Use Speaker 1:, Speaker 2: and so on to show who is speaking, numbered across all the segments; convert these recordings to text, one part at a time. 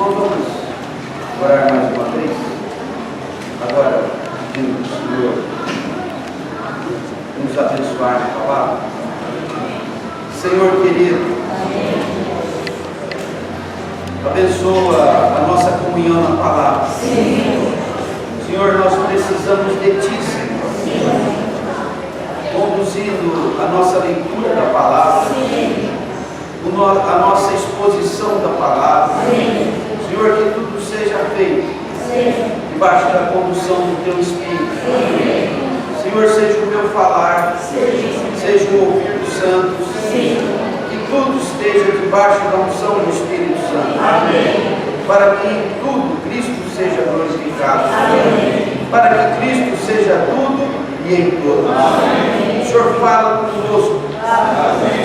Speaker 1: Então vamos orar mais uma vez. Agora, pedindo ao Senhor nos abençoar na palavra. Senhor querido, abençoa a nossa comunhão na palavra. Senhor, nós precisamos de Ti, Senhor, conduzindo a nossa leitura da palavra, a nossa exposição da palavra. Senhor, que tudo seja feito debaixo da condução do Teu Espírito. Senhor, seja o meu falar, seja o ouvir dos santos, que tudo esteja debaixo da unção do Espírito Santo, para que em tudo Cristo seja glorificado, para que Cristo seja tudo e em todos. O Senhor fala conosco,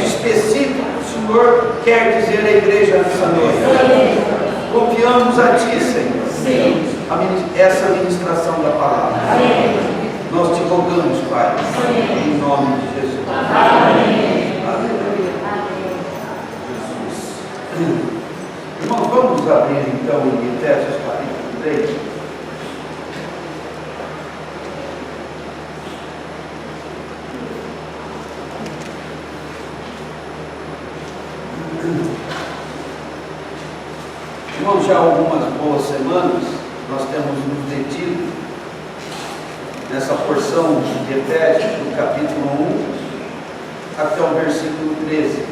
Speaker 1: específico o Senhor quer dizer à igreja nessa noite. Confiamos a Ti, Senhor, essa ministração da palavra. Nós te rogamos, Pai, em nome de Jesus. Aleluia. Irmãos, vamos abrir então em Efésios capítulo 3. Irmãos, já há algumas boas semanas nós temos nos detido nessa porção de Efésios, do capítulo 1 até o versículo 13.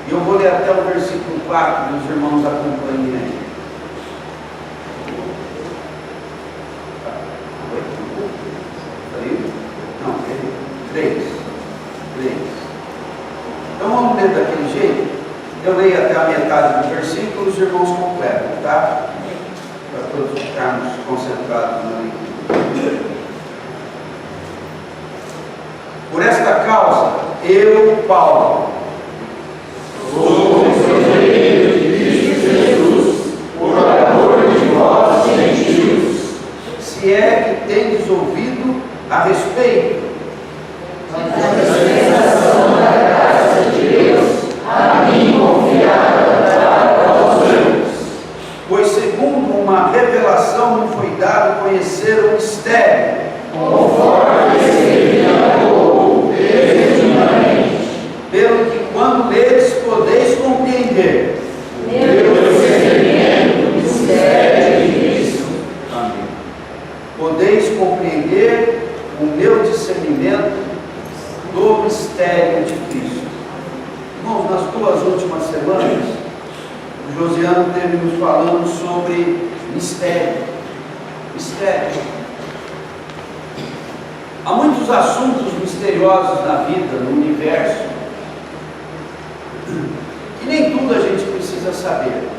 Speaker 1: E eu vou ler até o versículo 4, e os irmãos acompanhem aí. Não, 3. Então vamos ler daquele jeito. Eu leio até a metade do versículo, os irmãos completam, tá? Para todos ficarmos concentrados na leitura. Por esta causa, eu, Paulo, sou prisioneiro de Cristo Jesus, por amor de vós, gentios, se é que tendes ouvido a respeito da dispensação da graça de Deus, a mim confiada para aos anjos. Pois segundo uma revelação me foi dado conhecer o mistério, conforme escrevi há pouco, resumidamente, pelo que quando ledes podeis compreender meu discernimento do mistério de Cristo. Amém. Podeis compreender o meu discernimento do mistério de Cristo. Irmãos, nas 2 últimas semanas, o Josiano teve nos falando sobre mistério. Há muitos assuntos misteriosos na vida, no universo, e nem tudo a gente precisa saber,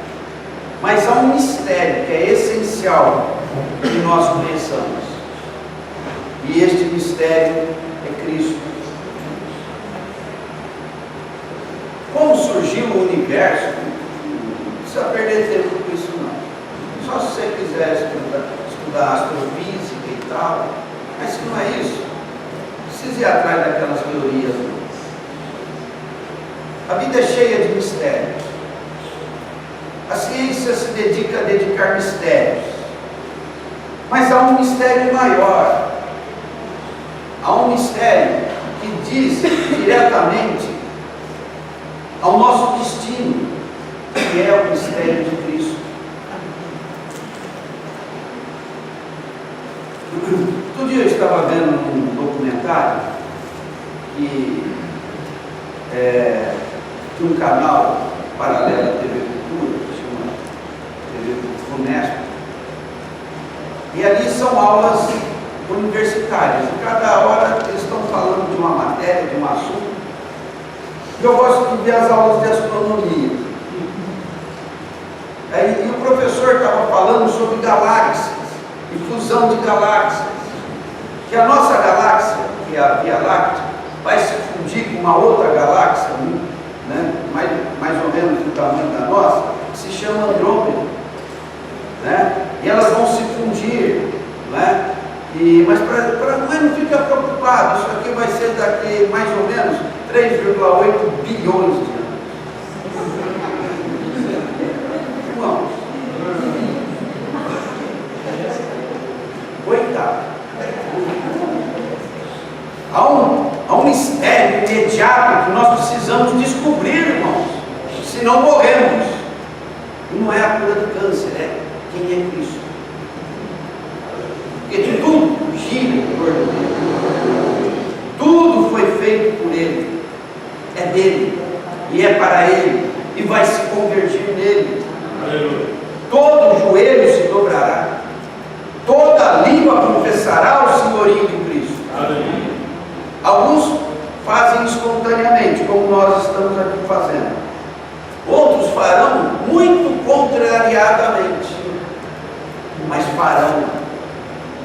Speaker 1: mas há um mistério que é essencial que nós conheçamos, e este mistério é Cristo. Como surgiu o universo? Não precisa perder tempo com isso não. Só se você quiser estudar astrofísica e tal, mas se não é isso, não precisa ir atrás daquelas teorias não. A vida é cheia de mistérios. A ciência se dedica a dedicar mistérios, mas há um mistério maior. Há um mistério que diz diretamente ao nosso destino, que é o mistério de Cristo. Outro dia eu estava vendo um documentário que de um canal paralelo à TV Cultura, que chama TV Funesp, e ali são aulas universitárias, e cada hora eles estão falando de uma matéria, de um assunto. Eu gosto de ver as aulas de astronomia. E o professor estava falando sobre galáxias e fusão de galáxias. Que a nossa galáxia, que é a Via Láctea, vai se fundir com uma outra galáxia, né, mais ou menos do tamanho da nossa, que se chama Andrômeda. Né? E elas vão se fundir. Né? Mas não fica preocupado, isso aqui vai ser daqui mais ou menos 3,8 bilhões de anos. Se não morremos, não é a cura do câncer, é quem é Cristo. Porque tudo gira em torno dele. Tudo foi feito por Ele. É dele. E é para Ele. E vai se convergir nele. Aleluia. Todo joelho se dobrará. Toda língua confessará o senhorio de Cristo. Aleluia. Alguns fazem espontaneamente, como nós estamos aqui fazendo. Outros farão muito contrariadamente. Mas farão.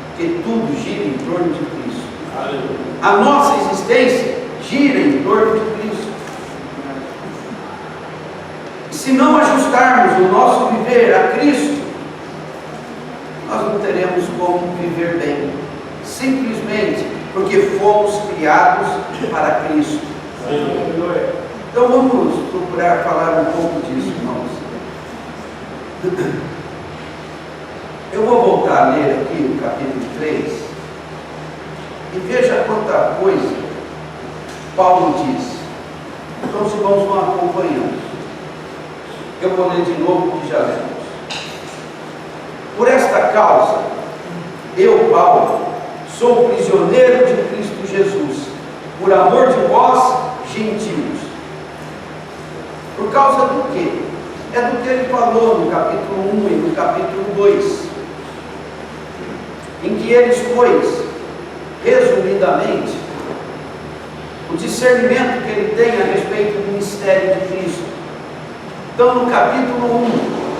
Speaker 1: Porque tudo gira em torno de Cristo. Aleluia. A nossa existência gira em torno de Cristo. Se não ajustarmos o nosso viver a Cristo, nós não teremos como viver bem. Simplesmente porque fomos criados para Cristo. Então vamos procurar falar um pouco disso, irmãos. Eu vou voltar a ler aqui o capítulo 3 e veja quanta coisa Paulo diz. Então os irmãos vão acompanhando. Eu vou ler de novo o que já lemos. Por esta causa, eu, Paulo, sou prisioneiro de Cristo Jesus, por amor de vós, gentios. Por causa do quê? É do que ele falou no capítulo 1 e no capítulo 2, em que ele expôs, resumidamente, o discernimento que ele tem a respeito do mistério de Cristo. Então, no capítulo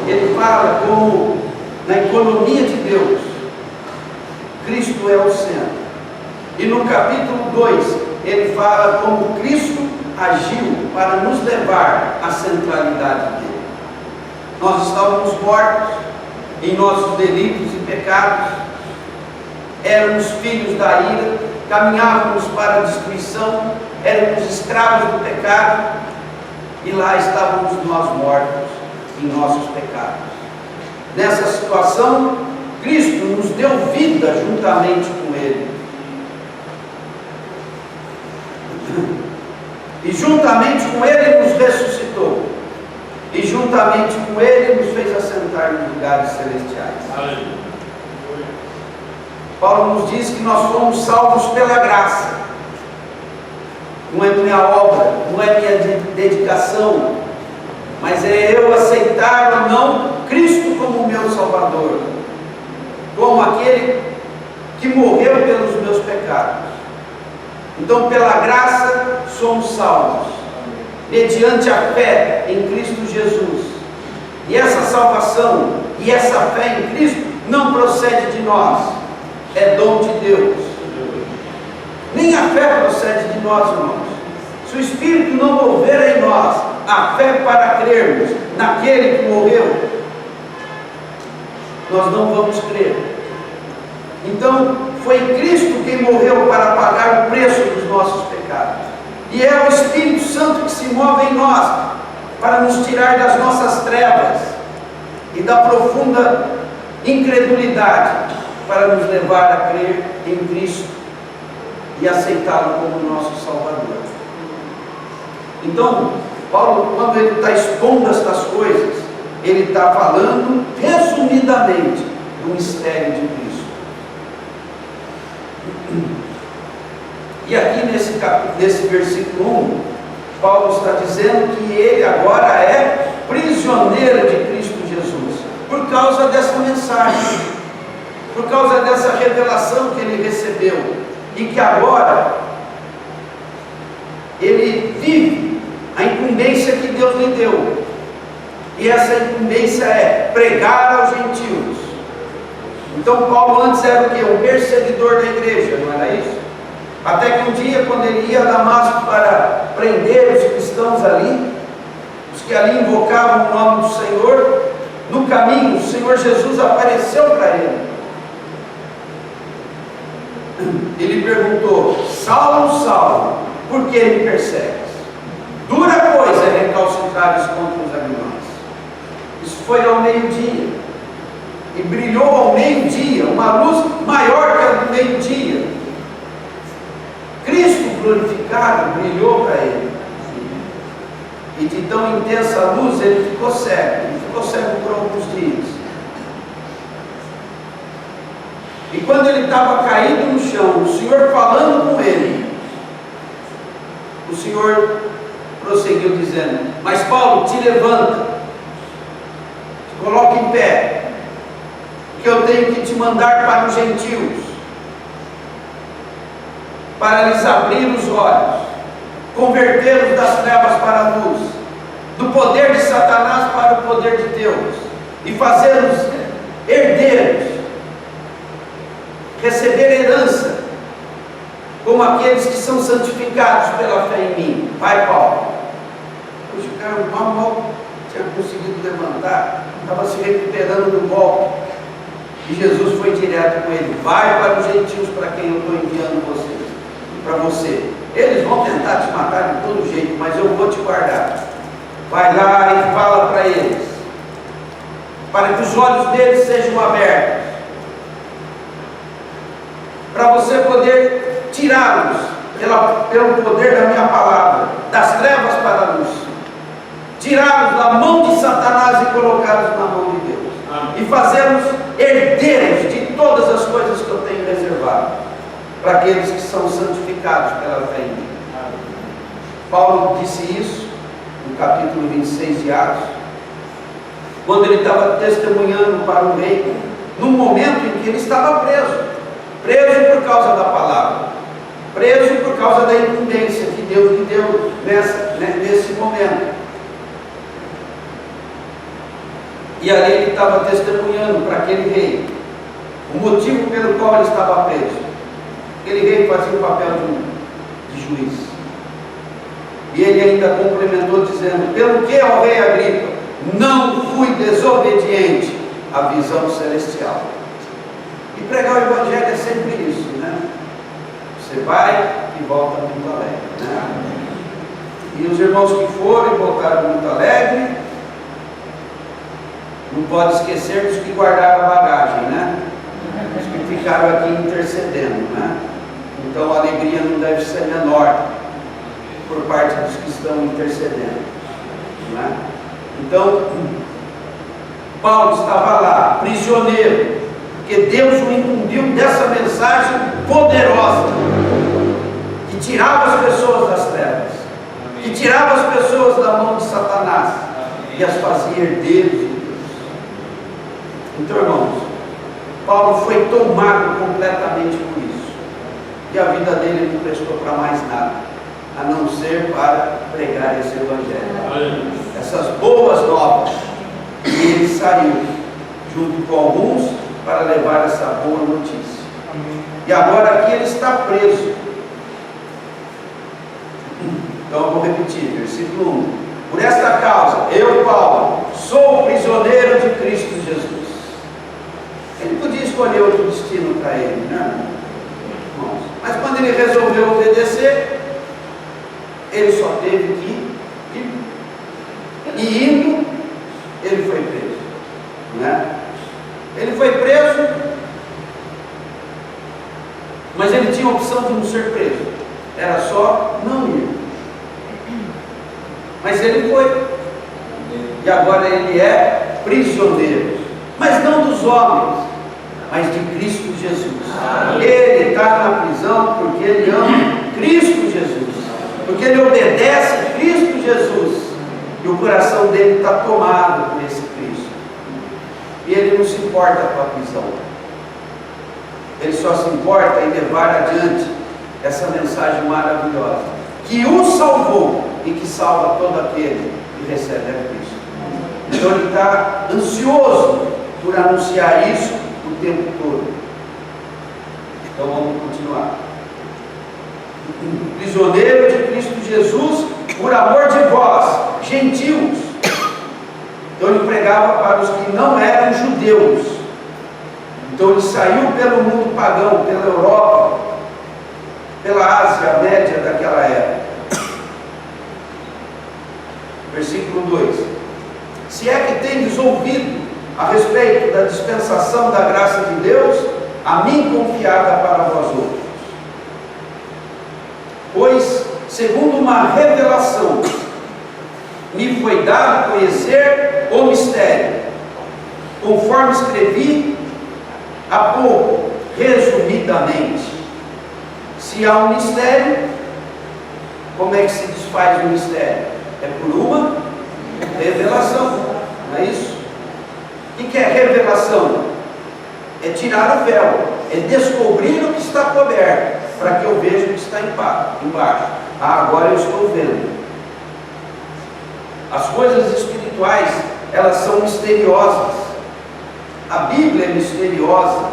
Speaker 1: 1, ele fala como, na economia de Deus, Cristo é o centro. E no capítulo 2, ele fala como Cristo agiu para nos levar à centralidade dele. Nós estávamos mortos em nossos delitos e pecados, éramos filhos da ira, caminhávamos para a destruição, éramos escravos do pecado, e lá estávamos nós mortos em nossos pecados. Nessa situação, Cristo nos deu vida juntamente com Ele. E juntamente com Ele nos ressuscitou. E juntamente com Ele nos fez assentar nos lugares celestiais. Aleluia. Paulo nos diz que nós fomos salvos pela graça. Não é minha obra, não é minha dedicação, mas é eu aceitar ou não Cristo como meu Salvador, como aquele que morreu pelos meus pecados. Então, pela graça, somos salvos, mediante a fé em Cristo Jesus. E essa salvação e essa fé em Cristo não procede de nós, é dom de Deus. Nem a fé procede de nós, irmãos. Se o Espírito não mover em nós a fé para crermos naquele que morreu, nós não vamos crer. Então, foi Cristo quem morreu para pagar o preço dos nossos pecados. E é o Espírito Santo que se move em nós para nos tirar das nossas trevas e da profunda incredulidade, para nos levar a crer em Cristo e aceitá-lo como nosso Salvador. Então, Paulo, quando ele está expondo estas coisas, ele está falando resumidamente do mistério de Cristo. E aqui nesse versículo 1, Paulo está dizendo que ele agora é prisioneiro de Cristo Jesus, por causa dessa mensagem, por causa dessa revelação que ele recebeu, e que agora ele vive a incumbência que Deus lhe deu. E essa incumbência é pregar aos gentios. Então Paulo antes era o quê? Um perseguidor da igreja, não era isso? Até que um dia, quando ele ia a Damasco para prender os cristãos ali, os que ali invocavam o nome do Senhor, no caminho o Senhor Jesus apareceu para ele. Ele perguntou: Saulo, Saulo, por que me persegues? Dura coisa é recalcitrares contra os aguilhões. Isso foi ao meio-dia, e brilhou ao meio-dia, uma luz maior que a do meio-dia. Cristo glorificado brilhou para ele. e de tão intensa luz ele ficou cego por alguns dias. E quando ele estava caído no chão, o Senhor falando com ele, o Senhor prosseguiu dizendo: mas Paulo, te levanta, te coloca em pé, porque eu tenho que te mandar para os gentios, para lhes abrir os olhos, convertê-los das trevas para a luz, do poder de Satanás para o poder de Deus, e fazê-los herdeiros, receber herança, como aqueles que são santificados pela fé em mim. Vai, Paulo. Hoje o cara mal tinha conseguido levantar, estava se recuperando do golpe, e Jesus foi direto com ele: vai para os gentios para quem eu estou enviando vocês, para você. Eles vão tentar te matar de todo jeito, mas eu vou te guardar. Vai lá e fala para eles, para que os olhos deles sejam abertos, para você poder tirá-los pelo poder da minha palavra, das trevas para a luz, tirá-los da mão de Satanás e colocá-los na mão de Deus. Amém. E fazê-los herdeiros de todas as coisas que eu tenho reservado para aqueles que são santificados pela fé em mim. Amém. Paulo disse isso no capítulo 26 de Atos, quando ele estava testemunhando para o rei, no momento em que ele estava preso por causa da palavra, preso por causa da incumbência que Deus lhe deu nesse momento. E ali ele estava testemunhando para aquele rei o motivo pelo qual ele estava preso. Aquele rei fazia o papel de juiz, e ele ainda complementou dizendo: pelo que, ó rei Agripa, não fui desobediente à visão celestial. E pregar o evangelho é sempre isso, né? Você vai e volta muito alegre, né? E os irmãos que foram e voltaram muito alegre, não pode esquecer dos que guardaram a bagagem, né? Os que ficaram aqui intercedendo, né? Então a alegria não deve ser menor por parte dos que estão intercedendo, né? Então Paulo estava lá, prisioneiro, porque Deus o incumbiu dessa mensagem poderosa, que tirava as pessoas das trevas, que tirava as pessoas da mão de Satanás e as fazia herdeiros de Deus. Então, irmãos, Paulo foi tomado completamente por isso, e a vida dele não prestou para mais nada, a não ser para pregar esse evangelho, essas boas novas. E ele saiu junto com alguns para levar essa boa notícia. E agora aqui ele está preso. Então eu vou repetir, versículo 1: por esta causa, eu, Paulo, sou prisioneiro de Cristo Jesus. Ele podia escolher outro destino para ele, né? Mas quando ele resolveu obedecer, ele só teve que ir. E indo, ele foi preso, né? Ele foi preso, mas ele tinha a opção de não ser preso, era só não ir. Mas ele foi, e agora ele é prisioneiro, mas não dos homens, mas de Cristo Jesus. Ele está na prisão porque ele ama Cristo Jesus, porque ele obedece a Cristo Jesus, e o coração dele está tomado por esse Cristo, e ele não se importa com a prisão, ele só se importa em levar adiante essa mensagem maravilhosa, que o salvou e que salva todo aquele que recebe a Cristo. Então ele está ansioso por anunciar isso o tempo todo. Então vamos continuar. Prisioneiro de Cristo Jesus, por amor de vós, gentios. Então ele pregava para os que não eram judeus. Então ele saiu pelo mundo pagão, pela Europa, pela Ásia, a média daquela época. Versículo 2: se é que tendes ouvido a respeito da dispensação da graça de Deus, a mim confiada para vós outros. Pois, segundo uma revelação, me foi dado conhecer o mistério, conforme escrevi há pouco, resumidamente. Se há um mistério, como é que se desfaz o mistério? É por uma revelação, não é isso? O que é revelação? É tirar o véu, é descobrir o que está coberto, para que eu veja o que está embaixo. Agora eu estou vendo. As coisas espirituais, elas são misteriosas. A Bíblia é misteriosa.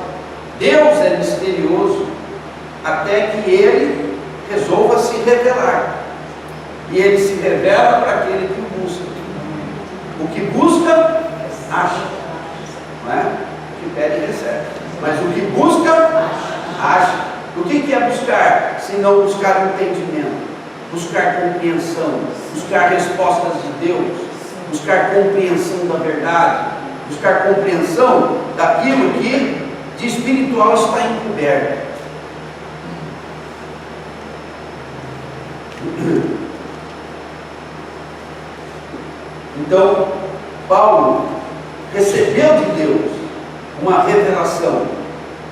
Speaker 1: Deus é misterioso, até que Ele resolva se revelar. E Ele se revela para aquele que o busca. O que busca, acha. Não é? O que pede, recebe. Mas o que busca, acha. O que é buscar? Se não buscar entendimento, buscar compreensão, buscar respostas de Deus, buscar compreensão da verdade, buscar compreensão daquilo que de espiritual está encoberto. Então, Paulo recebeu de Deus uma revelação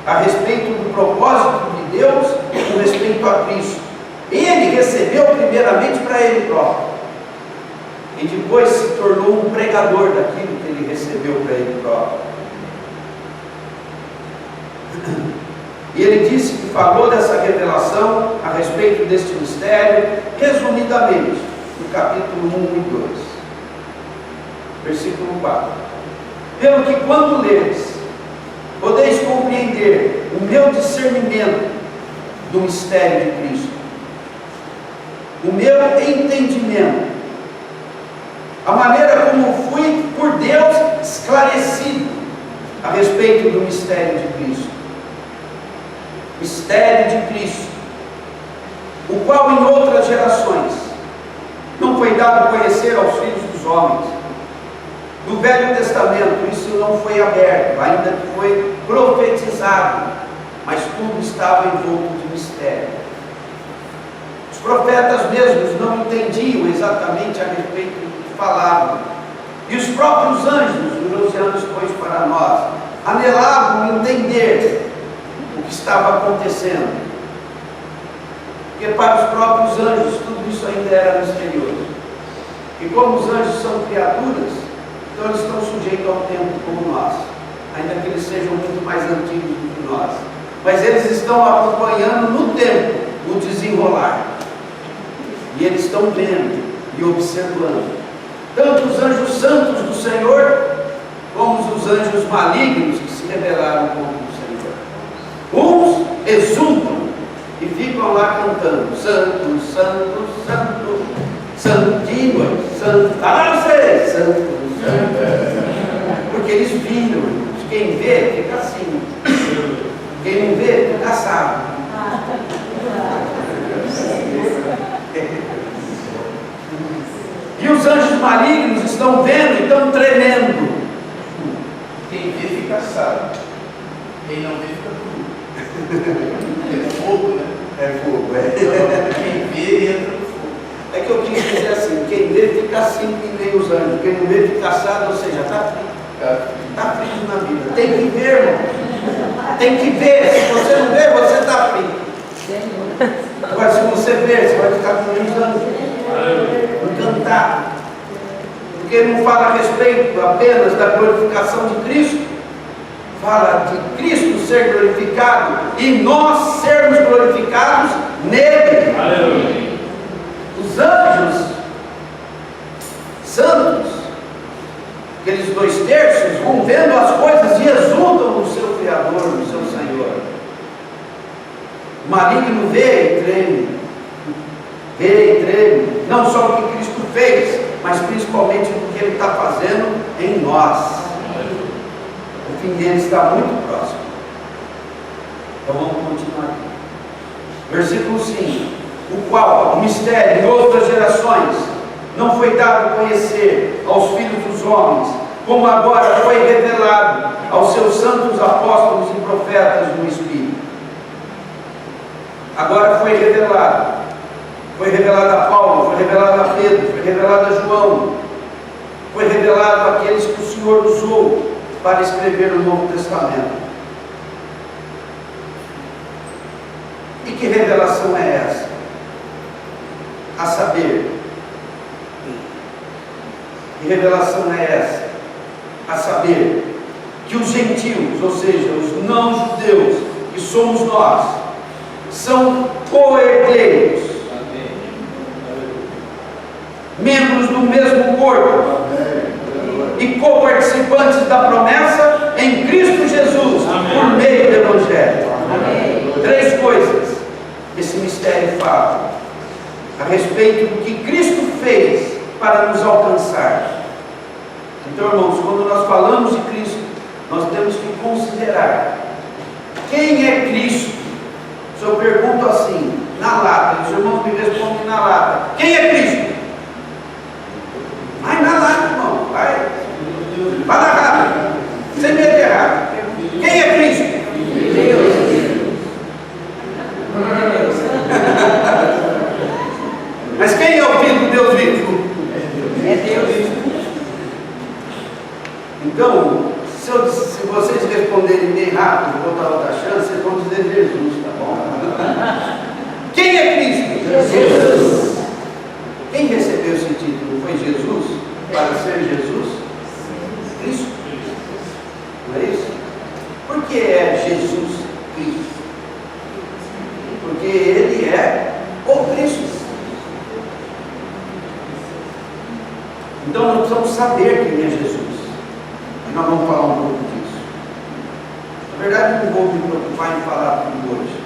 Speaker 1: a respeito do propósito de Deus com respeito a Cristo. Ele recebeu primeiramente para ele próprio, e depois se tornou um pregador daquilo que ele recebeu para ele próprio. E ele disse que falou dessa revelação a respeito deste mistério, resumidamente, no capítulo 1 e 2, versículo 4. Pelo que quando leres, podeis compreender o meu discernimento do mistério de Cristo, o meu entendimento, a maneira como fui por Deus esclarecido a respeito do mistério de Cristo. Mistério de Cristo, o qual em outras gerações não foi dado a conhecer aos filhos dos homens. No Velho Testamento isso não foi aberto, ainda que foi profetizado, mas tudo estava envolto de mistério. Os profetas mesmos não entendiam exatamente a respeito do que falavam, e os próprios anjos, nos anos depois para nós, anelavam entender o que estava acontecendo, porque para os próprios anjos tudo isso ainda era misterioso. E como os anjos são criaturas, então eles estão sujeitos ao tempo como nós, ainda que eles sejam muito mais antigos do que nós, mas eles estão acompanhando no tempo o desenrolar, e eles estão vendo e observando, tanto os anjos santos do Senhor, como os anjos malignos que se rebelaram contra o Senhor. Uns exultam e ficam lá cantando: Santo, Santo, Santo, Santinho, Santo, Santo, Santo, porque eles viram. Quem vê fica assim, quem não vê fica assado. E os anjos malignos estão vendo e estão tremendo.
Speaker 2: Quem vê fica assado, quem não vê fica cru. É fogo, né?
Speaker 1: É fogo,
Speaker 2: Quem vê entra no fogo.
Speaker 1: É que eu quis dizer assim: quem vê fica assim que nem os anjos, quem não vê fica assado, ou seja, está frio. Está frio na vida. Tem que ver, irmão. Tem que ver. Se você não vê, você está frio. Agora, se você ver, você vai ficar com os anjos, encantado. Porque ele não fala a respeito apenas da glorificação de Cristo, fala de Cristo ser glorificado e nós sermos glorificados nele.
Speaker 3: Aleluia.
Speaker 1: Os anjos santos, aqueles 2/3, vão vendo as coisas e exultam no seu Criador, no seu Senhor. O maligno vê e treme, não só o que Cristo fez, mas principalmente o que Ele está fazendo em nós. O fim dele está muito próximo. Então vamos continuar aqui. Versículo 5. O qual, o mistério em outras gerações, não foi dado a conhecer aos filhos dos homens, como agora foi revelado aos seus santos apóstolos e profetas no Espírito. Agora foi revelado a Paulo, foi revelado a Pedro, foi revelado a João, foi revelado àqueles que o Senhor usou para escrever o Novo Testamento. E que revelação é essa? A saber, que revelação é essa? A saber, que os gentios, ou seja, os não-judeus, que somos nós, são co-herdeiros, membros do mesmo corpo e co-participantes da promessa em Cristo Jesus, por meio do Evangelho. Três coisas esse mistério fala a respeito do que Cristo fez para nos alcançar. Então, irmãos, quando nós falamos de Cristo, nós temos que considerar quem é Cristo. Se eu pergunto assim, na lata, os irmãos me respondem na lata: quem é Cristo? Vai na lata, irmão, vai na rápido, sem medo de errar. Quem é Cristo? Deus. Mas quem é o Filho do Deus vivo? É Deus. Então, se vocês responderem bem rápido, vou dar outra chance, vocês vão dizer Jesus, tá bom? Quem é Cristo? Jesus. Quem recebeu esse título foi Jesus? Para ser Jesus? Cristo. Não é isso? Por que é Jesus Cristo? Porque Ele é o Cristo. Então nós precisamos saber quem é Jesus. E nós vamos falar um pouco disso. Na verdade, não vou me preocupar em falar tudo hoje.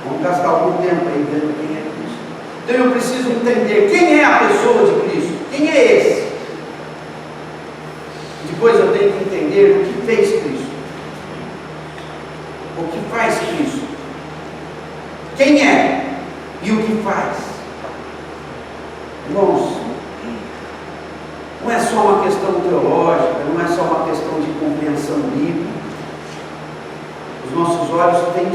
Speaker 1: Vamos gastar algum tempo aí vendo quem é Cristo. Então eu preciso entender quem é a pessoa de Cristo. Quem é esse? Depois eu tenho que entender o que fez Cristo. O que faz Cristo. Quem é e o que faz. Irmãos, não é só uma questão teológica, não é só uma questão de compreensão bíblica. Os nossos olhos têm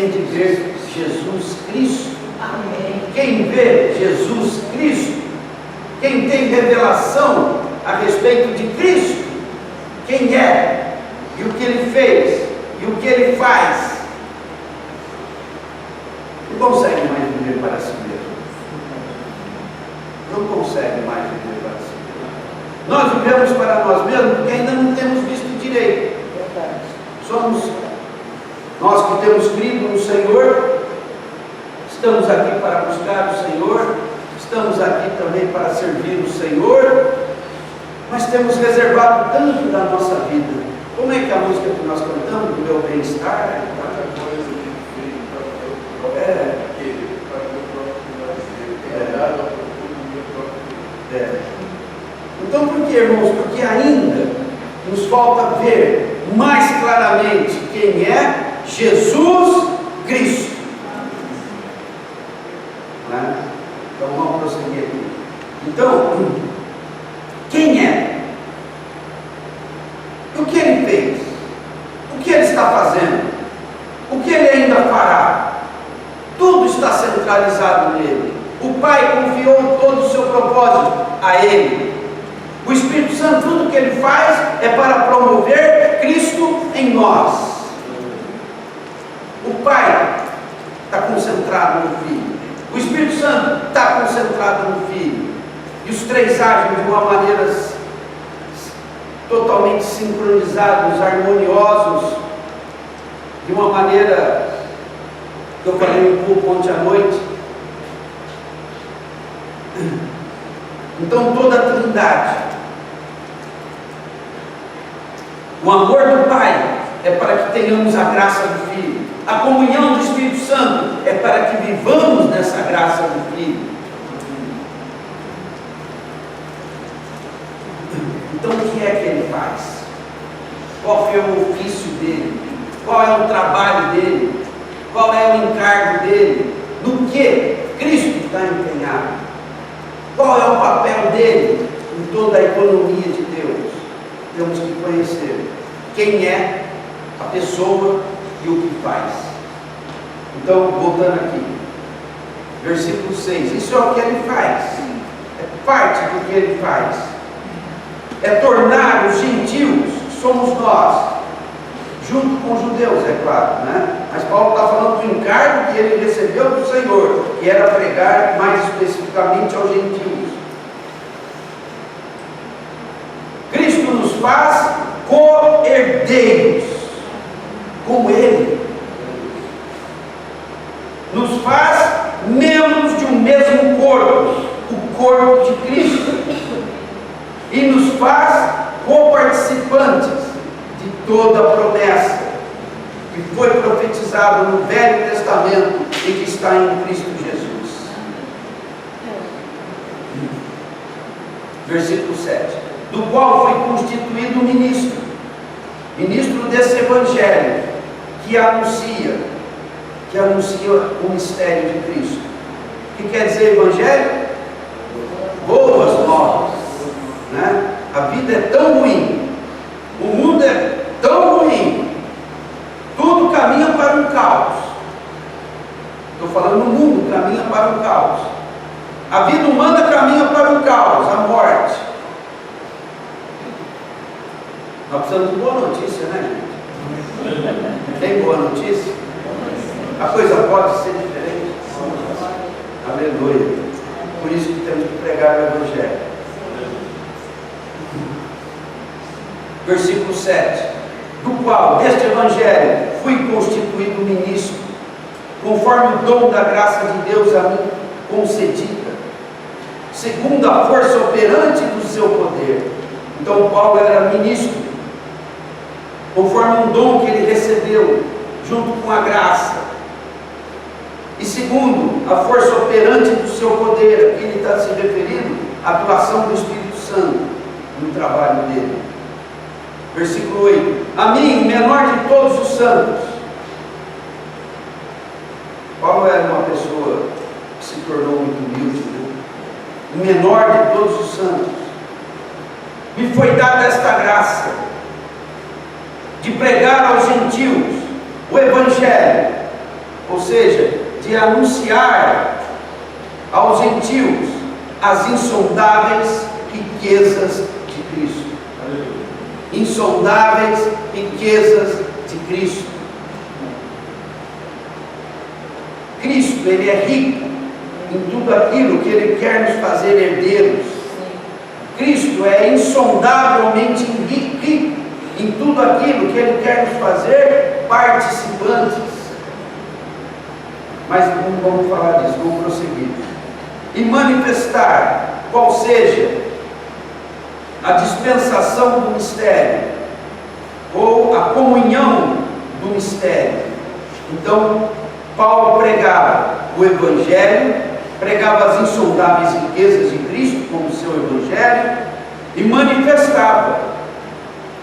Speaker 1: de ver Jesus Cristo. Amém. Quem vê Jesus Cristo, quem tem revelação a respeito de Cristo, quem é, e o que Ele fez, e o que Ele faz, não consegue mais viver para si mesmo. Não consegue mais viver para si mesmo. Nós vivemos para nós mesmos porque ainda não temos visto direito. Somos nós que temos crido no Senhor, estamos aqui para buscar o Senhor, estamos aqui também para servir o Senhor, mas temos reservado tanto da nossa vida. Como é que a música que nós cantamos, do meu bem-estar? Então, por que, irmãos? Porque ainda nos falta ver mais claramente quem é Jesus Cristo. Né? Então vamos prosseguir aqui. Então, quem é? O que Ele fez? O que Ele está fazendo? O que Ele ainda fará? Tudo está centralizado nele. O Pai confiou todo o seu propósito a Ele. O Espírito Santo, tudo que Ele faz é para promover Cristo em nós. O Pai está concentrado no Filho. O Espírito Santo está concentrado no Filho. E os três agem de uma maneira totalmente sincronizados, harmoniosos, de uma maneira que eu falei um pouco ontem à noite. Então toda a Trindade, o amor do Pai é para que tenhamos a graça do Filho, a comunhão do Espírito Santo é para que vivamos nessa graça do Filho. Então o que é que Ele faz? Qual foi o ofício dele? Qual é o trabalho dele? Qual é o encargo dele? No que Cristo está empenhado? Qual é o papel dele em toda a economia de Deus? Temos que conhecer quem é a pessoa e o que faz. Então, voltando aqui, versículo 6, isso é o que Ele faz. parte do que ele faz. É tornar os gentios, somos nós, junto com os judeus, é claro, né? Mas Paulo está falando do encargo que ele recebeu do Senhor, que era pregar mais especificamente aos gentios. Cristo nos faz co-herdeiros com Ele, nos faz membros de um mesmo corpo, o corpo de Cristo, e nos faz co-participantes de toda a promessa que foi profetizado no Velho Testamento e que está em Cristo Jesus. Versículo 7: do qual foi constituído ministro desse Evangelho, que anuncia o mistério de Cristo. O que quer dizer Evangelho? Boas novas, né? A vida é tão ruim, o mundo é tão ruim, tudo caminha para um caos. Estou falando, o mundo caminha para um caos, a vida humana caminha para um caos, a morte. Nós precisamos de boa notícia, né, gente? Tem boa notícia? A coisa pode ser diferente? Aleluia. Por isso que temos que pregar o Evangelho. Versículo 7: do qual, deste Evangelho, fui constituído ministro, conforme o dom da graça de Deus a mim concedida, segundo a força operante do seu poder. Então Paulo era ministro, conforme um dom que ele recebeu, junto com a graça, e segundo a força operante do seu poder. Aqui ele está se referindo à atuação do Espírito Santo no trabalho dele. Versículo 8: a mim, o menor de todos os santos. Paulo era uma pessoa que se tornou muito humilde, né? O menor de todos os santos. Me foi dada esta graça de pregar aos gentios o Evangelho, ou seja, de anunciar aos gentios as insondáveis riquezas de Cristo. Insondáveis riquezas de Cristo. Cristo, Ele é rico em tudo aquilo que Ele quer nos fazer herdeiros. Cristo é insondavelmente rico em tudo aquilo que Ele quer nos fazer participantes. Mas não vamos falar disso, vamos prosseguir. E manifestar qual seja a dispensação do mistério, ou a comunhão do mistério. Então, Paulo pregava o Evangelho, pregava as insondáveis riquezas de Cristo como seu Evangelho, e manifestava.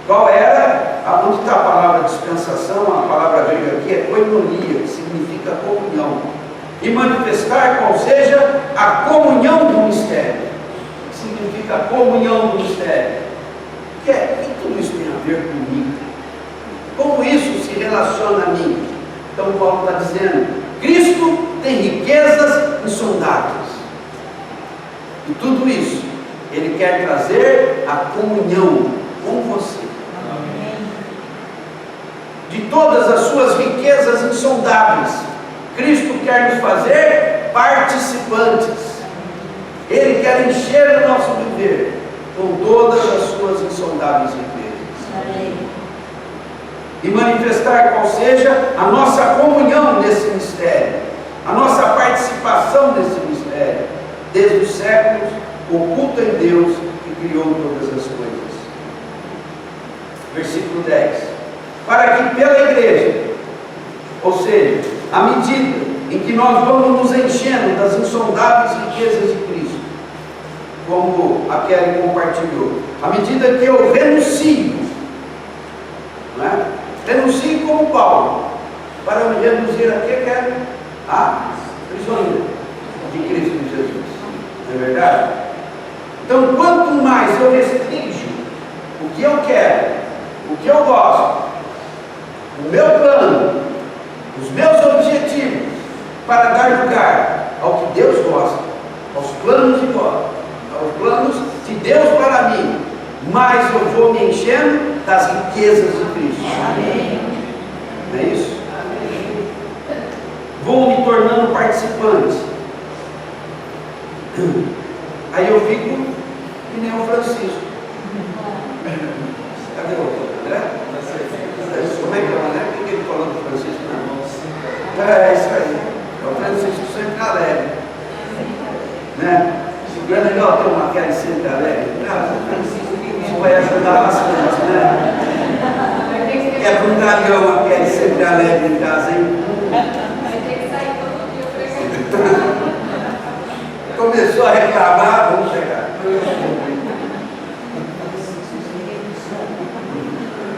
Speaker 1: Qual era? Onde está a palavra dispensação? A palavra grega aqui é koinonia, que significa comunhão. E manifestar qual seja a comunhão do mistério. Significa a comunhão do mistério. O que tudo isso tem a ver comigo? Como isso se relaciona a mim? Então Paulo está dizendo: Cristo tem riquezas insondáveis. E tudo isso Ele quer trazer a comunhão com você. De todas as suas riquezas insondáveis, Cristo quer nos fazer participantes. Ele quer encher o nosso viver com todas as suas insondáveis riquezas. E manifestar qual seja a nossa comunhão nesse mistério, a nossa participação nesse mistério, desde os séculos, oculta em Deus que criou todas as coisas. Versículo 10: para que pela igreja, ou seja, à medida em que nós vamos nos enchendo das insondáveis riquezas de Cristo, como a Kelly compartilhou, à medida que eu renuncio, não é? Renuncio como Paulo, para me reduzir a que quero? A prisioneiro de Cristo Jesus, não é verdade? Então, quanto mais eu restringo o que eu quero, o que eu gosto, o meu plano, os meus objetivos, para dar lugar ao que Deus gosta, aos planos de Deus, aos das riquezas de Cristo. Não é isso? Vou me tornando participante. Aí eu fico que nem o Francisco. Cadê o André? Como é que é o André? Por que ele falou do Francisco? Não? É isso aí. É o Francisco sempre alegre. Né? Não é legal ter uma queda sempre alegre? Isso vai ajudar bastante, né? É para um dragão uma queda sempre alegre em casa, hein? Começou a reclamar, vamos chegar.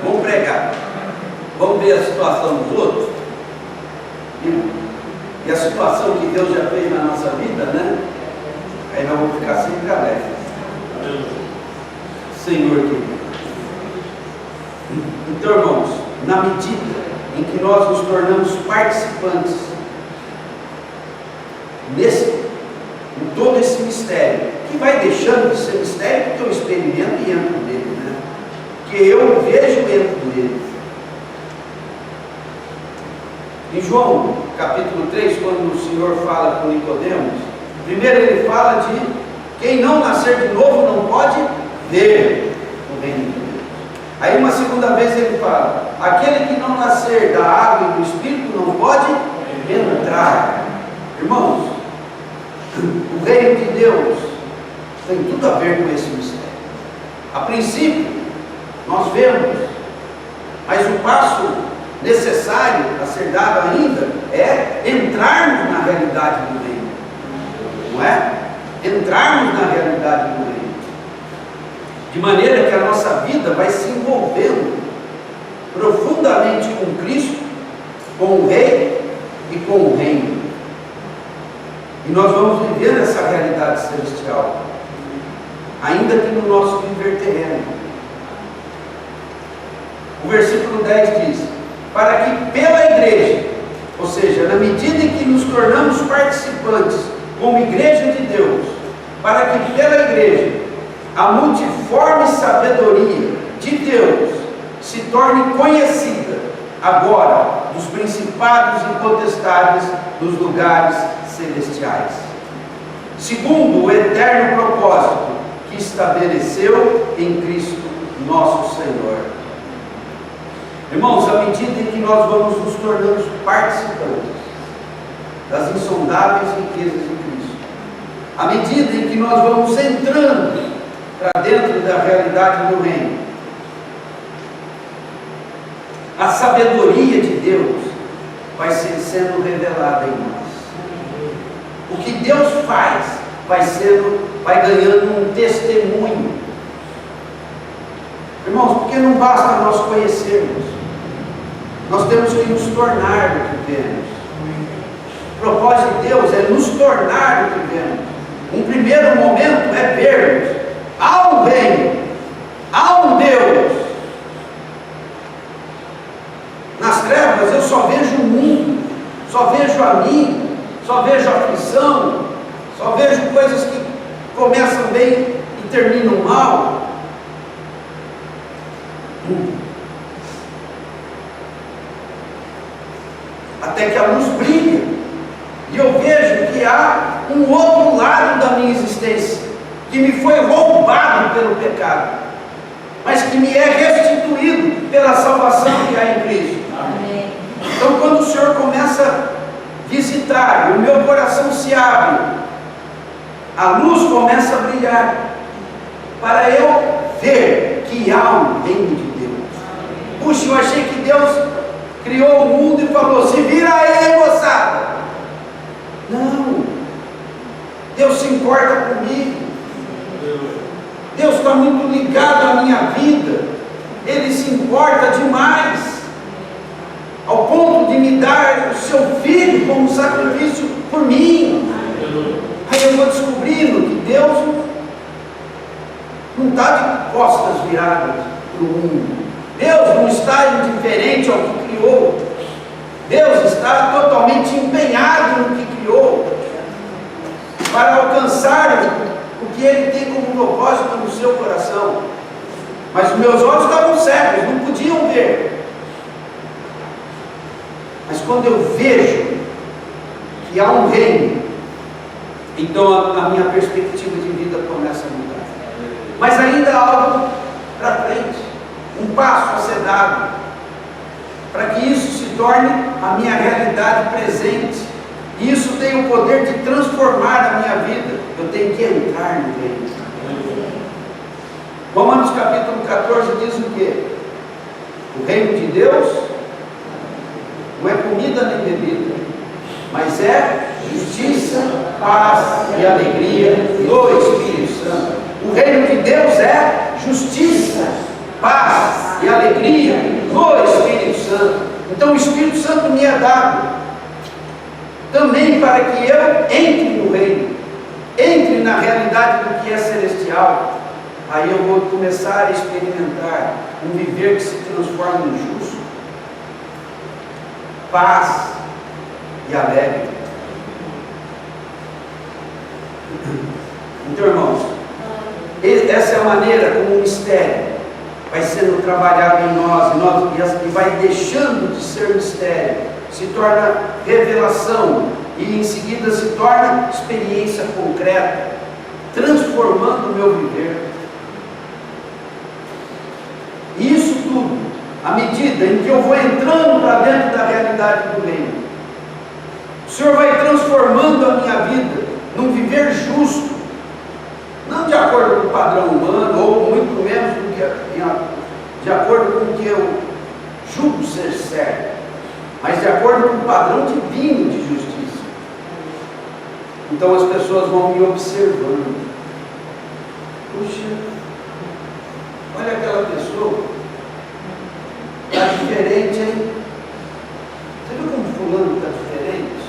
Speaker 1: Vamos pregar. Vamos ver a situação dos outros. E a situação que Deus já fez na nossa vida, né? Aí nós vamos ficar sempre alegres. Senhor querido. Então, irmãos, na medida em que nós nos tornamos participantes em todo esse mistério, que vai deixando de ser mistério, porque eu experimento e entro nele, né? Que eu vejo e entro nele. Em João, capítulo 3, quando o Senhor fala com Nicodemos, primeiro ele fala de quem não nascer de novo não pode ver o reino de Deus. Aí uma segunda vez ele fala, aquele que não nascer da água e do Espírito não pode entrar. Irmãos, o reino de Deus tem tudo a ver com esse mistério. A princípio, nós vemos, mas o passo necessário a ser dado ainda é entrarmos na realidade do reino. Não é? Entrarmos na realidade do reino. De maneira que a nossa vida vai se envolvendo profundamente com Cristo, com o Rei e com o reino. E nós vamos viver essa realidade celestial, ainda que no nosso viver terreno. O versículo 10 diz, para que pela igreja, ou seja, na medida em que nos tornamos participantes como igreja de Deus, para que pela igreja a multiforme sabedoria de Deus se torne conhecida agora dos principados e potestades dos lugares celestiais, segundo o eterno propósito que estabeleceu em Cristo nosso Senhor. Irmãos, à medida em que nós vamos nos tornando participantes das insondáveis riquezas de Cristo, à medida em que nós vamos entrando para dentro da realidade do reino, a sabedoria de Deus vai ser sendo revelada em nós. O que Deus faz vai ganhando um testemunho. Irmãos, porque não basta nós conhecermos, nós temos que nos tornar o que vemos. O propósito de Deus é nos tornar o que vemos. Um primeiro momento é vermos, há um reino, há um Deus. Nas trevas eu só vejo o mundo, só vejo a mim, só vejo aflição, só vejo coisas que começam bem e terminam mal. Até que a luz brilha e eu vejo que há um outro lado da minha existência que me foi roubado pelo pecado, mas que me é restituído pela salvação que há em Cristo. Amém. Então, quando o Senhor começa a visitar e o meu coração se abre, a luz começa a brilhar para eu ver que há um reino de Deus. Puxa, eu achei que Deus criou o mundo e falou, se vira aí, moçada. Não, Deus se importa comigo, Deus está muito ligado à minha vida, Ele se importa demais, ao ponto de me dar o seu filho como sacrifício por mim. Aí eu vou descobrindo que Deus não está de costas viradas para o mundo, Deus não está indiferente ao que criou, Deus está totalmente empenhado no que criou, para alcançar o que Ele tem como propósito no seu coração. Mas os meus olhos estavam cegos, não podiam ver. Mas quando eu vejo que há um reino, então a minha perspectiva de vida começa a mudar. Mas ainda há algo para frente, um passo a ser dado, para que isso se torne a minha realidade presente. E isso tem o poder de transformar a minha vida. Eu tenho que entrar no reino. Romanos capítulo 14 diz o quê? O reino de Deus não é comida nem bebida, mas é justiça, paz e alegria do Espírito Santo. O reino de Deus é justiça, paz e alegria no Espírito Santo. Então o Espírito Santo me é dado também para que eu entre no reino, entre na realidade do que é celestial. Aí eu vou começar a experimentar um viver que se transforma em justo, paz e alegre. Então, irmãos, essa é a maneira como o mistério vai sendo trabalhado em nós e vai deixando de ser mistério, se torna revelação e em seguida se torna experiência concreta, transformando o meu viver. Isso tudo, à medida em que eu vou entrando para dentro da realidade do reino, o Senhor vai transformando a minha vida num viver justo, não de acordo com o padrão humano, ou muito menos do que, de acordo com o que eu julgo ser certo, mas de acordo com o padrão divino de justiça. Então as pessoas vão me observando. Puxa, olha aquela pessoa, está diferente, hein? Você viu como fulano está diferente?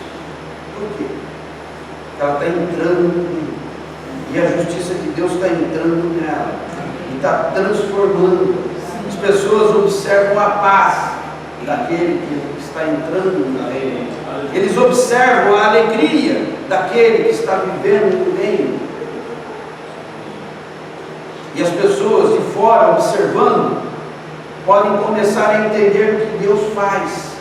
Speaker 1: Por quê? Porque ela está entrando e a justiça de Deus está entrando nela e está transformando. As pessoas observam a paz daquele que está entrando no reino. Eles observam a alegria daquele que está vivendo no reino. E as pessoas de fora observando podem começar a entender o que Deus faz.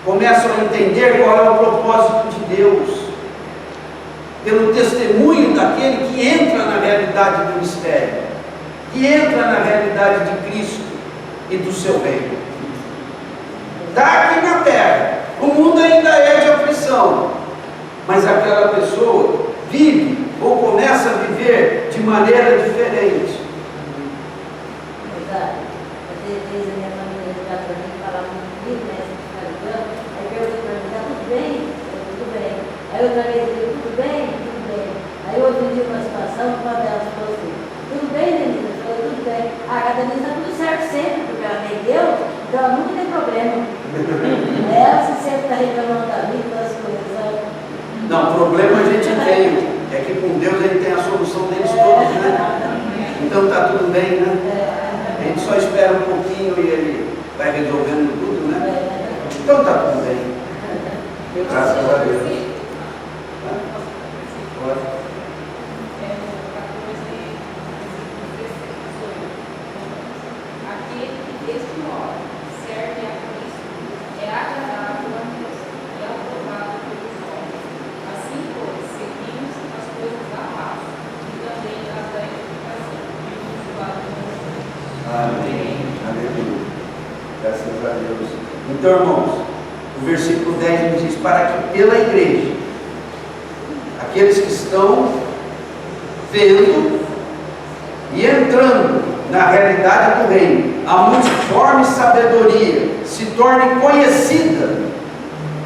Speaker 1: Começam a entender qual é o propósito de Deus, pelo testemunho daquele que entra na realidade do mistério, que entra na realidade de Cristo e do seu reino. Está aqui na terra, o mundo ainda é de aflição, mas aquela pessoa vive ou começa a viver de maneira diferente.
Speaker 3: Verdade. Às vezes a minha família já também falava comigo, né? Aí perguntou para mim, está tudo bem? Eu, tudo bem. Aí outra vez eu, tudo bem? Tudo bem. Aí outro dia uma situação, uma delas falou assim, tudo bem, Denise? Eu falei, tudo bem. Ah, a Denise está tudo certo sempre, porque ela tem Deus, então ela nunca tem problema. Ela se sempre está reclamando da vida, das coisas.
Speaker 1: Não, problema a gente tem. É que com Deus ele tem a solução deles todos, né? Então está tudo bem, né? A gente só espera um pouquinho e ele vai resolvendo tudo, né? Então está tudo bem. Graças a Deus. Pode.
Speaker 4: Aquele que deste modo serve a Cristo é agradável a Deus e aprovado pelos homens. Assim, pois, seguimos as coisas da paz e também as da edificação.
Speaker 1: Amém. Aleluia. Graças a Deus. Então, irmãos, o versículo 10 nos diz: para que pela igreja, aqueles que estão vendo e entrando na realidade do reino, a multiforme sabedoria se torne conhecida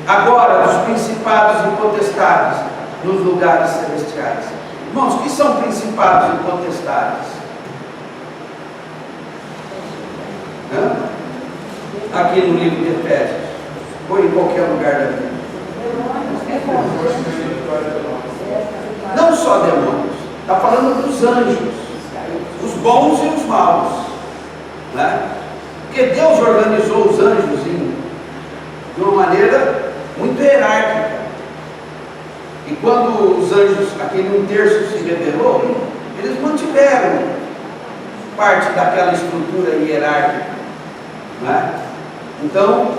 Speaker 1: agora dos principados e potestades nos lugares celestiais. Irmãos, o que são principados e potestades? Aqui no livro de Efésios, ou em qualquer lugar da Bíblia. Não só demônios, está falando dos anjos, os bons e os maus, né? Porque Deus organizou os anjos de uma maneira muito hierárquica. E quando os anjos, aquele 1/3 se rebelou, eles mantiveram parte daquela estrutura hierárquica, né? Então,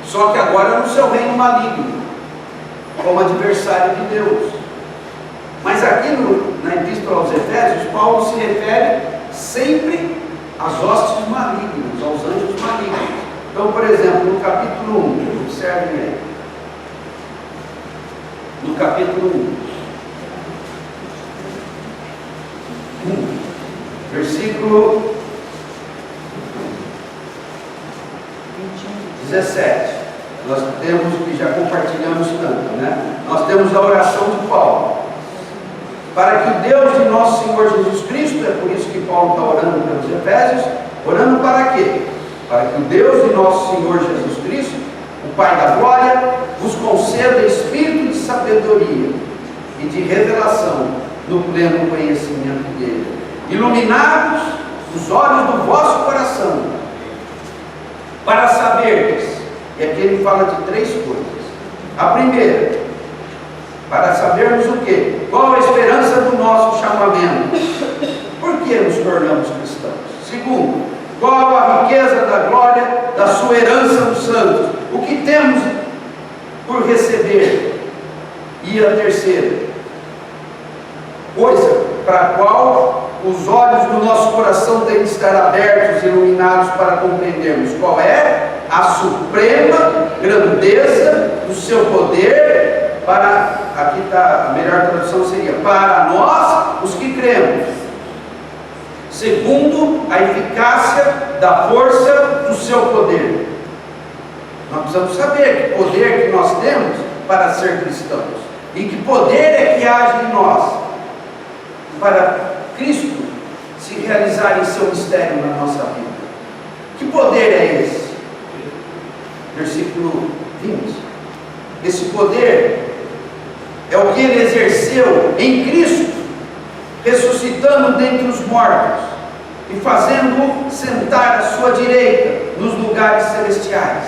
Speaker 1: só que agora no seu reino maligno, como adversário de Deus. Mas aqui na Epístola aos Efésios, Paulo se refere sempre às hostes malignas, aos anjos malignos. Então, por exemplo, no capítulo 1, observem aí. No capítulo 1, versículo 17. Nós temos, que já compartilhamos tanto, né? Nós temos a oração de Paulo. Para que o Deus de nosso Senhor Jesus Cristo, é por isso que Paulo está orando pelos Efésios, orando para quê? Para que o Deus de nosso Senhor Jesus Cristo, o Pai da glória, vos conceda espírito de sabedoria e de revelação no pleno conhecimento dele, iluminados os olhos do vosso coração, para saberdes, e aqui ele fala de 3 coisas. A primeira, para sabermos o quê? Qual a esperança do nosso chamamento? Por que nos tornamos cristãos? Segundo, qual a riqueza da glória da sua herança nos santos? O que temos por receber? E a terceira, coisa para a qual os olhos do nosso coração têm de estar abertos, iluminados para compreendermos qual é a suprema grandeza do seu poder para, aqui está, a melhor tradução seria, para nós, os que cremos, segundo a eficácia da força do seu poder. Nós precisamos saber que poder que nós temos para ser cristãos, e que poder é que age em nós, para Cristo se realizar em seu mistério na nossa vida. Que poder é esse? Versículo 20. Esse poder é o que ele exerceu em Cristo, ressuscitando dentre os mortos e fazendo-o sentar à sua direita nos lugares celestiais.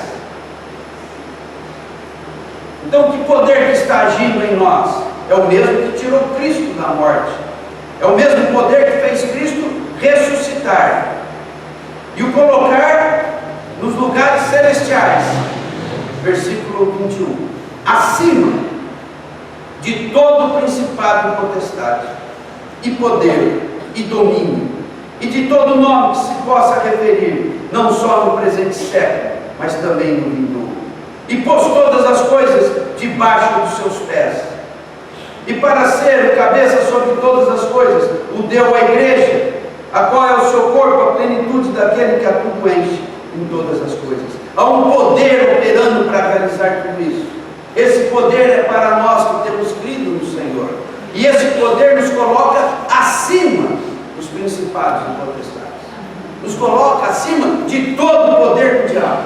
Speaker 1: Então, que poder que está agindo em nós? É o mesmo que tirou Cristo da morte, é o mesmo poder que fez Cristo ressuscitar e o colocar nos lugares celestiais. Versículo 21. Acima de todo principado e potestade, e poder, e domínio, e de todo nome que se possa referir, não só no presente século, mas também no vindouro. E pôs todas as coisas debaixo dos seus pés. E para ser cabeça sobre todas as coisas, o deu à igreja, a qual é o seu corpo, a plenitude daquele que a tudo enche em todas as coisas. Há um poder operando para realizar tudo isso. Esse poder é para nós que temos crido no Senhor. E esse poder nos coloca acima dos principados e potestades. Nos coloca acima de todo o poder do diabo,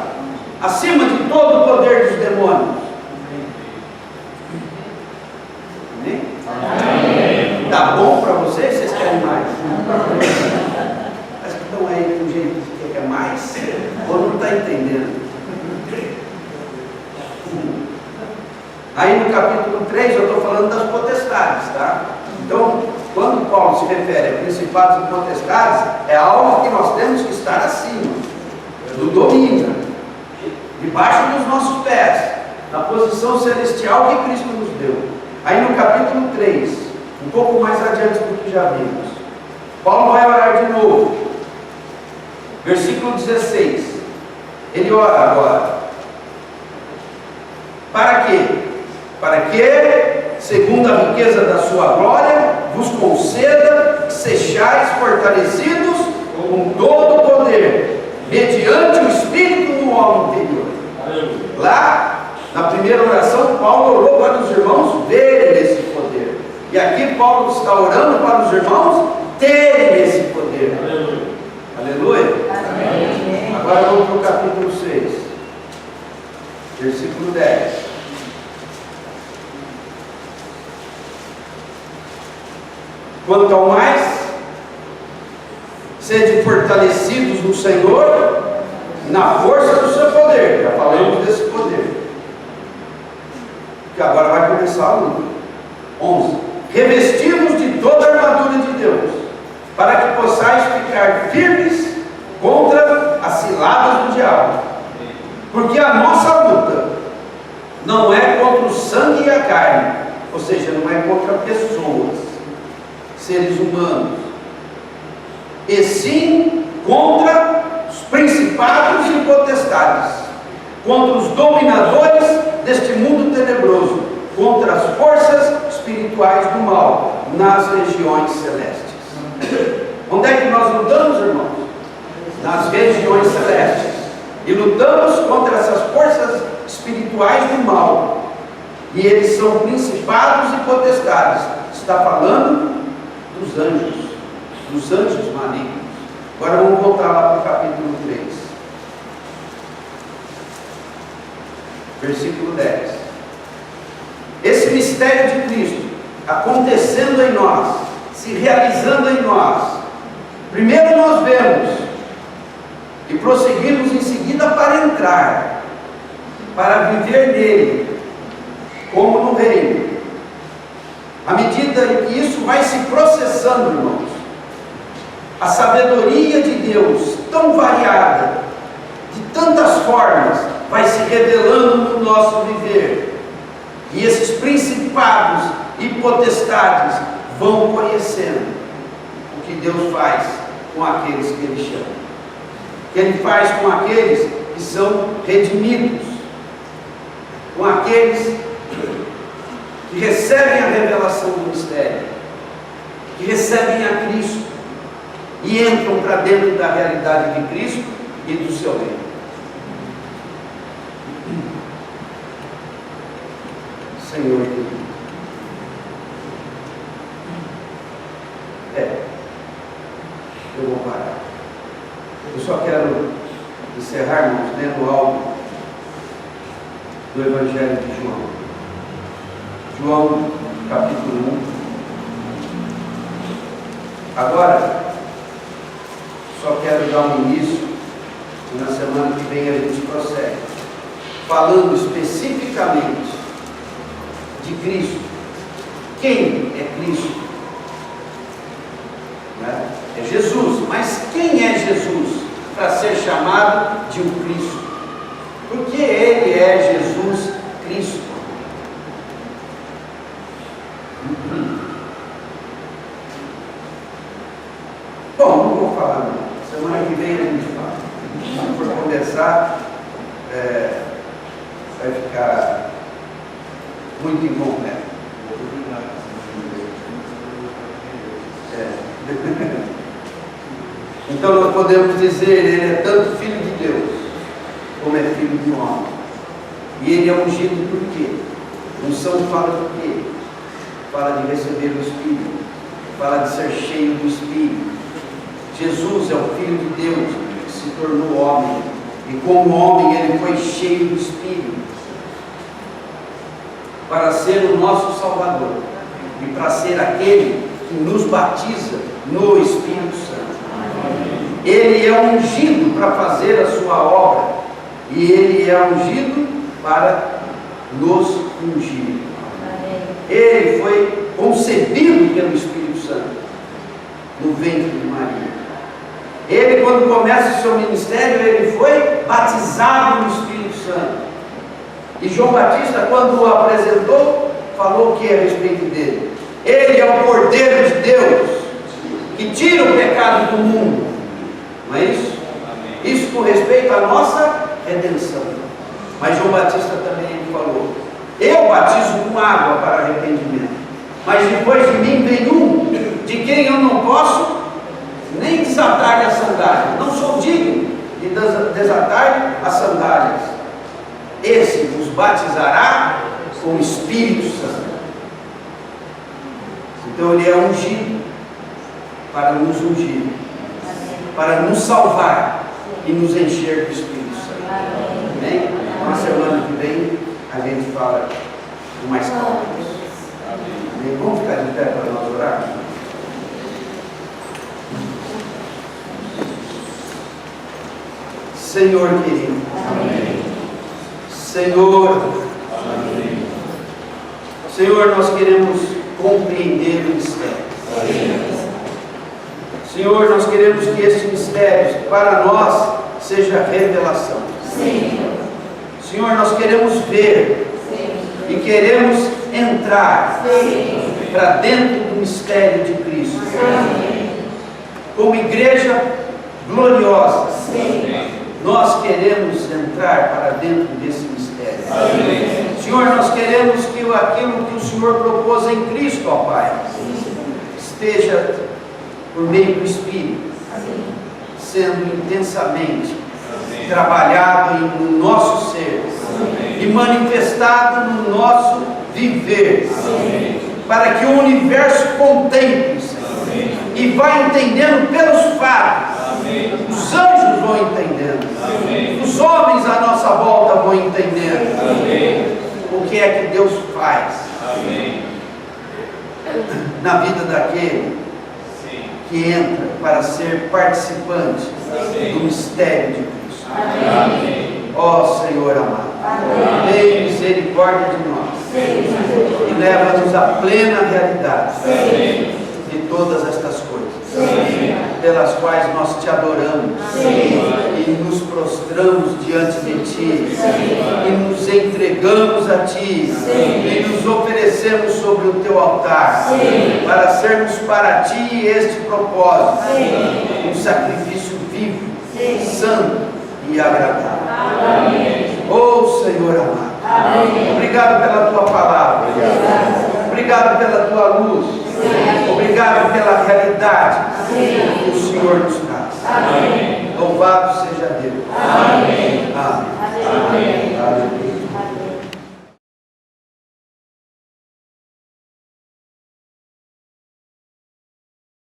Speaker 1: acima de todo o poder dos demônios. Amém? Amém. Tá bom para vocês? Vocês querem mais? Mas que estão aí com jeito que quer mais? Ou não está entendendo? Aí no capítulo 3 eu estou falando das potestades, tá? Então, quando Paulo se refere a principados e potestades, é algo que nós temos que estar acima do domínio, debaixo dos nossos pés, na posição celestial que Cristo nos deu. Aí no capítulo 3, um pouco mais adiante do que já vimos, Paulo vai orar de novo. Versículo 16. Ele ora agora. Para quê? Para que, segundo a riqueza da sua glória, vos conceda que sejais fortalecidos com todo o poder, mediante o Espírito no homem interior. Lá, na primeira oração, Paulo orou para os irmãos verem esse poder. E aqui Paulo está orando para os irmãos terem esse poder. Aleluia. Amém. Agora vamos para o capítulo 6, versículo 10. Quanto ao mais, sede fortalecidos no Senhor e na força do seu poder. Já falamos desse poder, que agora vai começar a luta. 11. Revestimos de toda a armadura de Deus, para que possais ficar estar firmes contra as ciladas do diabo. Porque a nossa luta não é contra o sangue e a carne, ou seja, não é contra pessoas, seres humanos, e sim contra os principados e potestades, contra os dominadores deste mundo tenebroso, contra as forças espirituais do mal nas regiões celestes. Onde é que nós lutamos, irmãos? Nas regiões celestes. E lutamos contra essas forças espirituais do mal. E eles são principados e potestades. Está falando dos anjos malignos. Agora vamos voltar lá para o capítulo 3. Versículo 10. Esse mistério de Cristo acontecendo em nós, se realizando em nós. Primeiro nós vemos e prosseguimos em seguida para entrar, para viver nele, como no reino. À medida que isso vai se processando, irmãos, a sabedoria de Deus, tão variada, de tantas formas, vai se revelando no nosso viver. E esses principados e potestades vão conhecendo o que Deus faz com aqueles que Ele chama. Que Ele faz com aqueles que são redimidos, com aqueles que recebem a revelação do mistério, que recebem a Cristo e entram para dentro da realidade de Cristo e do seu reino. Senhor querido. Eu vou parar. Eu só quero encerrar, irmãos, lendo algo do Evangelho de João. João, capítulo 1. Agora, só quero dar um início, e na semana que vem a gente prossegue, falando especificamente de Cristo. Quem é Cristo? É Jesus, mas quem é Jesus para ser chamado de um Cristo? Porque Ele é Jesus Cristo. Bom, não vou falar não. Semana que vem a gente fala. Se for conversar, vai ficar muito incompleto. Então nós podemos dizer, Ele é tanto Filho de Deus, como é Filho de homem. E Ele é ungido por quê? Unção fala do quê? Fala de receber o Espírito, fala de ser cheio do Espírito. Jesus é o Filho de Deus, que se tornou homem, e como homem Ele foi cheio do Espírito, para ser o nosso Salvador, e para ser aquele que nos batiza no Espírito Santo. Ele é ungido para fazer a sua obra, e Ele é ungido para nos ungir. Ele foi concebido pelo Espírito Santo no ventre de Maria. Ele, quando começa o seu ministério, ele foi batizado no Espírito Santo. E João Batista, quando o apresentou, falou o que a respeito dele? Ele é o Cordeiro de Deus, que tira o pecado do mundo. Não é isso? Isso com respeito à nossa redenção. Mas João Batista também ele falou: eu batizo com água para arrependimento, mas depois de mim vem um de quem eu não posso nem desatar-lhe as sandálias. Não sou digno de desatar-lhe as sandálias. Esse nos batizará com o Espírito Santo. Então ele é ungido para nos ungir, para nos salvar e nos encher do Espírito Santo. Amém? Na semana que vem a gente fala com mais calma. Amém? Vamos ficar de pé para nós orarmos? Senhor querido. Amém. Senhor. Amém. Senhor, nós queremos compreender o mistério. Amém. Senhor, nós queremos que este mistério para nós seja revelação. Senhor, nós queremos ver e queremos entrar para dentro do mistério de Cristo. Como igreja gloriosa, nós queremos entrar para dentro desse mistério. Senhor, nós queremos que aquilo que o Senhor propôs em Cristo, ó Pai, esteja por meio do Espírito, sendo intensamente trabalhado no nosso ser e manifestado no nosso viver, para que o universo contemple e vá entendendo pelos fatos. Os anjos vão entendendo, os homens à nossa volta vão entendendo o que é que Deus faz na vida daquele que entra para ser participante do mistério de Cristo. Ó Senhor amado, tem misericórdia de nós e leva-nos à plena realidade de todas estas coisas, pelas quais nós te adoramos e nos prostramos diante de ti e nos entregamos a ti e nos oferecemos sobre o teu altar para sermos para ti este propósito, um sacrifício vivo, santo e agradável. Oh Senhor amado, obrigado pela tua palavra, obrigado pela tua luz, obrigado pela realidade que o Senhor nos traz. Louvado seja Deus. Amém.